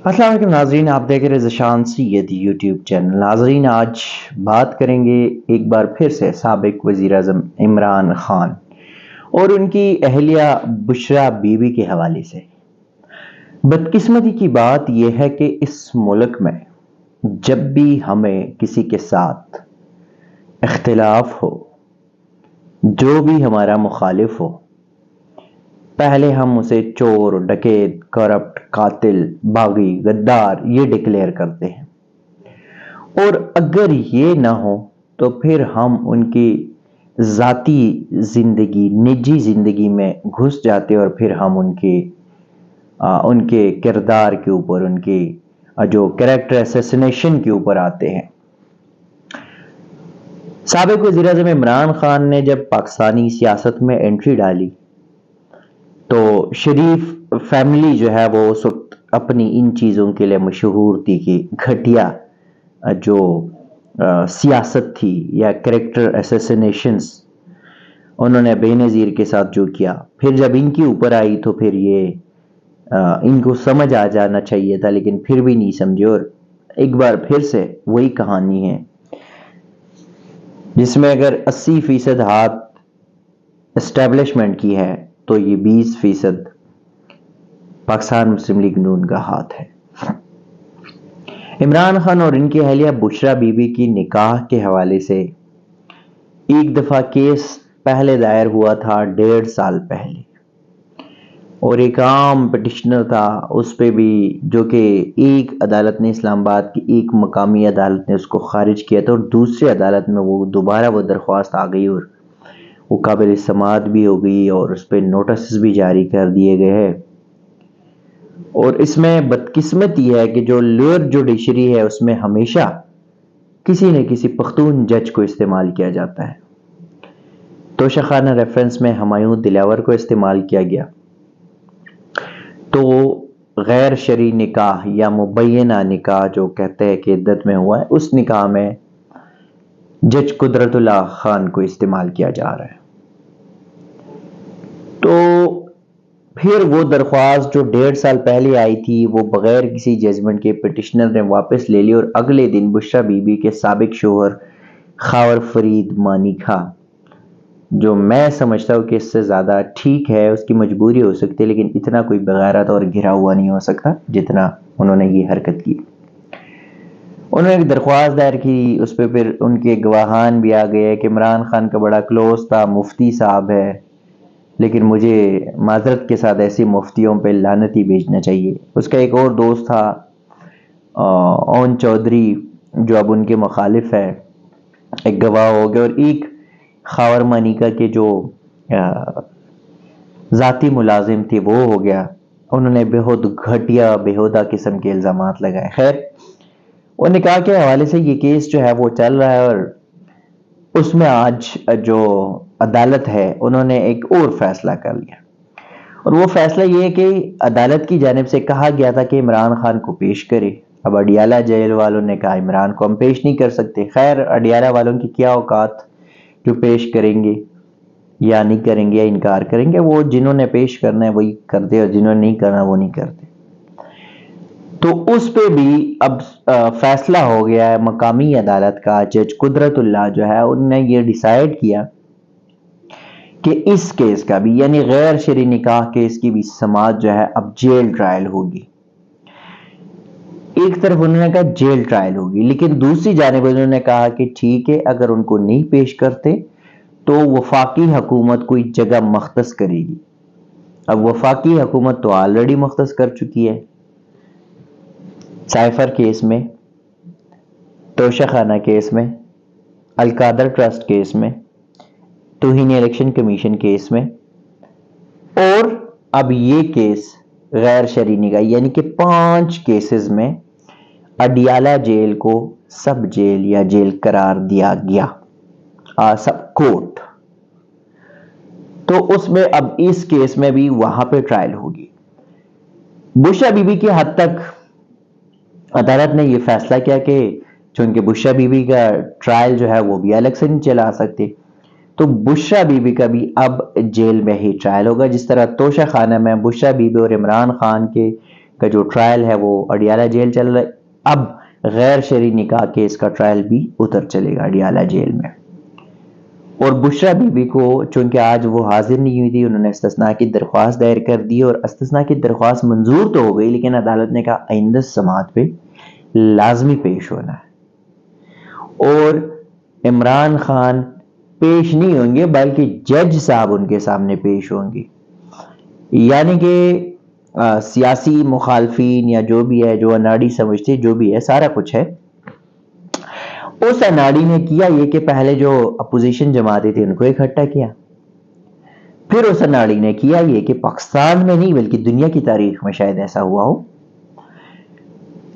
السلام علیکم ناظرین، آپ دیکھ رہے ذیشان سید یوٹیوب چینل۔ ناظرین، آج بات کریں گے ایک بار پھر سے سابق وزیر اعظم عمران خان اور ان کی اہلیہ بشریٰ بی بی کے حوالے سے۔ بدقسمتی کی بات یہ ہے کہ اس ملک میں جب بھی ہمیں کسی کے ساتھ اختلاف ہو، جو بھی ہمارا مخالف ہو، پہلے ہم اسے چور، ڈکیت، کرپٹ، قاتل، باغی، غدار یہ ڈکلیئر کرتے ہیں، اور اگر یہ نہ ہو تو پھر ہم ان کی ذاتی زندگی، نجی زندگی میں گھس جاتے اور پھر ہم ان کے کردار کے اوپر، ان کی جو کریکٹر اسیسینیشن کے اوپر آتے ہیں۔ سابق وزیر اعظم عمران خان نے جب پاکستانی سیاست میں انٹری ڈالی تو شریف فیملی جو ہے وہ اس وقت اپنی ان چیزوں کے لیے مشہور تھی کہ گھٹیا جو سیاست تھی یا کریکٹر اسیسینیشنز انہوں نے بے نظیر کے ساتھ جو کیا، پھر جب ان کی اوپر آئی تو پھر یہ ان کو سمجھ آ جانا چاہیے تھا، لیکن پھر بھی نہیں سمجھے، اور ایک بار پھر سے وہی کہانی ہے جس میں اگر 80% ہاتھ اسٹیبلشمنٹ کی ہے تو یہ 20% پاکستان مسلم لیگ نون کا ہاتھ ہے۔ عمران خان اور ان کی اہلیہ بشریٰ بی بی کی نکاح کے حوالے سے ایک دفعہ کیس پہلے دائر ہوا تھا 1.5 سال پہلے، اور ایک عام پٹیشنر تھا اس پہ بھی، جو کہ ایک عدالت نے، اسلام آباد کی ایک مقامی عدالت نے اس کو خارج کیا تھا، اور دوسری عدالت میں دوبارہ وہ درخواست آ گئی اور وہ قابل سماعت بھی ہو گئی اور اس پہ نوٹسز بھی جاری کر دیے گئے ہیں۔ اور اس میں بدقسمت یہ ہے کہ جو لوئر جوڈیشری ہے اس میں ہمیشہ کسی نہ کسی پختون جج کو استعمال کیا جاتا ہے۔ توشہ خانہ ریفرنس میں ہمایوں دلاور کو استعمال کیا گیا، تو غیر شرعی نکاح یا مبینہ نکاح جو کہتے ہیں کہ عدت میں ہوا ہے، اس نکاح میں جج قدرت اللہ خان کو استعمال کیا جا رہا ہے۔ تو پھر وہ درخواست جو 1.5 سال پہلے آئی تھی وہ بغیر کسی ججمنٹ کے پٹیشنر نے واپس لے لی، اور اگلے دن بشریٰ بی بی کے سابق شوہر خاور فرید مانی خا، جو میں سمجھتا ہوں کہ اس سے زیادہ ٹھیک ہے، اس کی مجبوری ہو سکتی ہے، لیکن اتنا کوئی بغیرت اور گھرا ہوا نہیں ہو سکتا جتنا انہوں نے یہ حرکت کی۔ انہوں نے ایک درخواست دائر کی، اس پہ پھر ان کے گواہان بھی آ گئے کہ عمران خان کا بڑا کلوز تھا، مفتی صاحب ہے، لیکن مجھے معذرت کے ساتھ ایسی مفتیوں پہ لعنت ہی بھیجنا چاہیے۔ اس کا ایک اور دوست تھا اون چودھری، جو اب ان کے مخالف ہے، ایک گواہ ہو گیا، اور ایک خاور مانیکا کے جو ذاتی ملازم تھے وہ ہو گیا۔ انہوں نے بہت گھٹیا بےہودہ قسم کے الزامات لگائے۔ خیر، وہ نکاح کے حوالے سے یہ کیس جو ہے وہ چل رہا ہے، اور اس میں آج جو عدالت ہے انہوں نے ایک اور فیصلہ کر لیا، اور وہ فیصلہ یہ ہے کہ عدالت کی جانب سے کہا گیا تھا کہ عمران خان کو پیش کرے۔ اب اڈیالہ جیل والوں نے کہا عمران کو ہم پیش نہیں کر سکتے۔ خیر، اڈیالہ والوں کی کیا اوقات جو پیش کریں گے یا نہیں کریں گے یا انکار کریں گے، وہ جنہوں نے پیش کرنا ہے وہی کرتے، اور جنہوں نے نہیں کرنا وہ نہیں کرتے۔ تو اس پہ بھی اب فیصلہ ہو گیا ہے مقامی عدالت کا۔ جج قدرت اللہ جو ہے انہوں نے یہ ڈیسائیڈ کیا کہ اس کیس کا بھی، یعنی غیر شرعی نکاح کیس کی بھی سماعت جو ہے اب جیل ٹرائل ہوگی۔ ایک طرف انہوں نے کہا جیل ٹرائل ہوگی، لیکن دوسری جانب انہوں نے کہا کہ ٹھیک ہے، اگر ان کو نہیں پیش کرتے تو وفاقی حکومت کوئی جگہ مختص کرے گی۔ اب وفاقی حکومت تو آلریڈی مختص کر چکی ہے، سائفر کیس میں، توشہ خانہ کیس میں، القادر ٹرسٹ کیس میں، توہین الیکشن کمیشن کیس میں، اور اب یہ کیس غیر شرعی نکاح، یعنی کہ 5 کیسز میں اڈیالہ جیل کو سب جیل یا جیل قرار دیا گیا، سب کورٹ۔ تو اس میں اب اس کیس میں بھی وہاں پہ ٹرائل ہوگی۔ بشریٰ بی بی کی حد تک عدالت نے یہ فیصلہ کیا کہ چونکہ بشریٰ بی بی کا ٹرائل جو ہے وہ بھی الگ سے نہیں چلا سکتے، تو بشریٰ بی بی کا بھی اب جیل میں ہی ٹرائل ہوگا، جس طرح توشہ خانہ میں بشریٰ بی بی اور عمران خان کے کا جو ٹرائل ہے وہ اڈیالہ جیل چل رہا ہے. اب غیر شرعی نکاح کیس کا ٹرائل بھی ادھر چلے گا اڈیالہ جیل میں. اور بشرا بی بی کو چونکہ آج وہ حاضر نہیں ہوئی تھی، انہوں نے استثناء کی درخواست دائر کر دی اور استثناء کی درخواست منظور تو ہو گئی، لیکن عدالت نے کہا آئندہ سماعت پہ لازمی پیش ہونا ہے. اور عمران خان پیش نہیں ہوں گے بلکہ جج صاحب ان کے سامنے پیش ہوں گے. یعنی کہ سیاسی مخالفین یا جو بھی ہے، جو اناڑی سمجھتے، جو بھی ہے سارا کچھ ہے، اس اناڑی نے کیا یہ کہ پہلے جو اپوزیشن جماعتیں تھے ان کو اکٹھا کیا. پھر اس اناڑی نے کیا یہ کہ پاکستان میں نہیں بلکہ دنیا کی تاریخ میں شاید ایسا ہوا ہو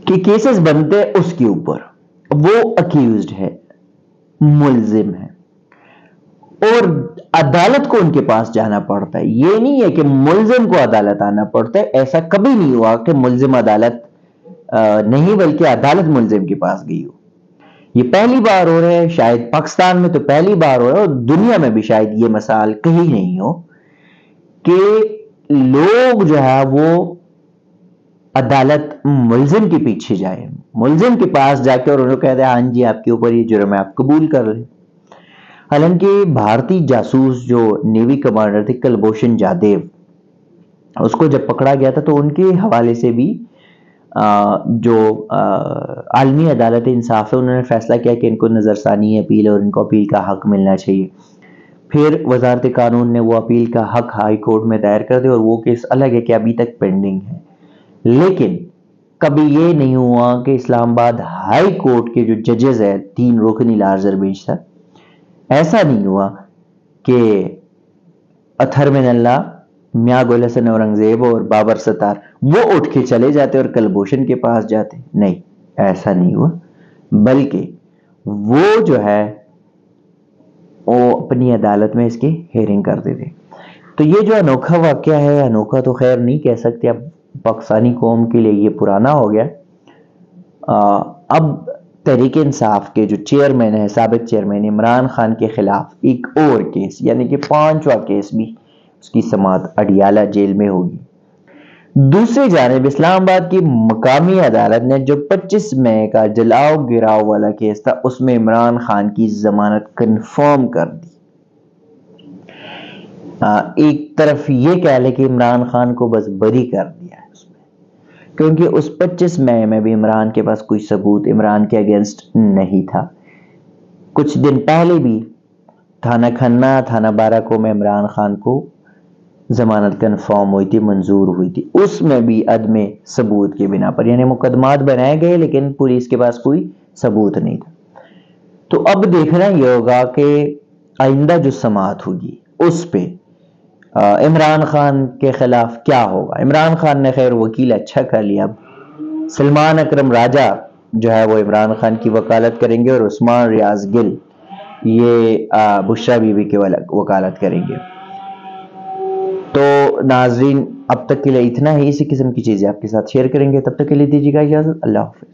کہ کیسز بنتے اس کے اوپر، وہ اکیوزڈ ہے، ملزم ہے، اور عدالت کو ان کے پاس جانا پڑتا ہے. یہ نہیں ہے کہ ملزم کو عدالت آنا پڑتا ہے، ایسا کبھی نہیں ہوا کہ ملزم عدالت نہیں بلکہ عدالت ملزم کے پاس گئی ہو. یہ پہلی بار ہو رہا ہے، شاید پاکستان میں تو پہلی بار ہو رہا ہے، اور دنیا میں بھی شاید یہ مثال کہیں نہیں ہو کہ لوگ جو ہے وہ عدالت ملزم کے پیچھے جائے، ملزم کے پاس جا کے اور انہوں کہتے ہیں ہاں جی آپ کے اوپر یہ جرم ہے، آپ قبول کر لیں. حالانکہ بھارتی جاسوس جو نیوی کمانڈر تھے کلبھوشن جادیو، اس کو جب پکڑا گیا تھا تو ان کے حوالے سے بھی جو عالمی عدالت انصاف ہے انہوں نے فیصلہ کیا کہ ان کو نظر ثانی اپیل اور ان کو اپیل کا حق ملنا چاہیے. پھر وزارت قانون نے وہ اپیل کا حق ہائی کورٹ میں دائر کر دیا اور وہ کیس الگ ہے کہ ابھی تک پینڈنگ ہے. لیکن کبھی یہ نہیں ہوا کہ اسلام آباد ہائی کورٹ کے جو ججز ہیں 3 رکنی لارجر بینچ تھا، ایسا نہیں ہوا کہ اطہر من اللہ، میاں گل حسن اورنگزیب اور بابر ستار وہ اٹھ کے چلے جاتے اور کلبھوشن کے پاس جاتے. نہیں، ایسا نہیں ہوا، بلکہ وہ جو ہے وہ اپنی عدالت میں اس کی ہیئرنگ کرتے تھے. تو یہ جو انوکھا واقعہ ہے، انوکھا تو خیر نہیں کہہ سکتے، اب پاکستانی قوم کے لیے یہ پرانا ہو گیا. اب تحریک انصاف کے جو چیئرمین ہے، سابق چیئرمین عمران خان کے خلاف ایک اور کیس، یعنی کہ 5واں کیس بھی اس کی سماعت اڈیالہ جیل میں ہوگی. دوسری جانب اسلام آباد کی مقامی عدالت نے جو 25 مئی کا جلاؤ گراؤ والا کیس تھا اس میں عمران خان کی ضمانت کنفرم کر دی. ایک طرف یہ کہہ لے کہ عمران خان کو بس بری کر دیا ہے اس میں، کیونکہ اس 25 مئی میں بھی عمران کے پاس کوئی ثبوت عمران کے اگینسٹ نہیں تھا. کچھ دن پہلے بھی تھانہ کھنہ، تھانہ بارہ میں عمران خان کو ضمانت کنفرم ہوئی تھی، منظور ہوئی تھی، اس میں بھی عدم ثبوت کے بنا پر، یعنی مقدمات بنائے گئے لیکن پولیس کے پاس کوئی ثبوت نہیں تھا. تو اب دیکھنا یہ ہوگا کہ آئندہ جو سماعت ہوگی اس پہ عمران خان کے خلاف کیا ہوگا. عمران خان نے خیر وکیل اچھا کر لیا، اب سلمان اکرم راجہ جو ہے وہ عمران خان کی وکالت کریں گے اور عثمان ریاض گل یہ بشرا بی بی کی وکالت کریں گے. تو ناظرین اب تک کے لیے اتنا ہی، اسی قسم کی چیزیں آپ کے ساتھ شیئر کریں گے، تب تک کے لیے دیجیے گا اجازت، اللہ حافظ.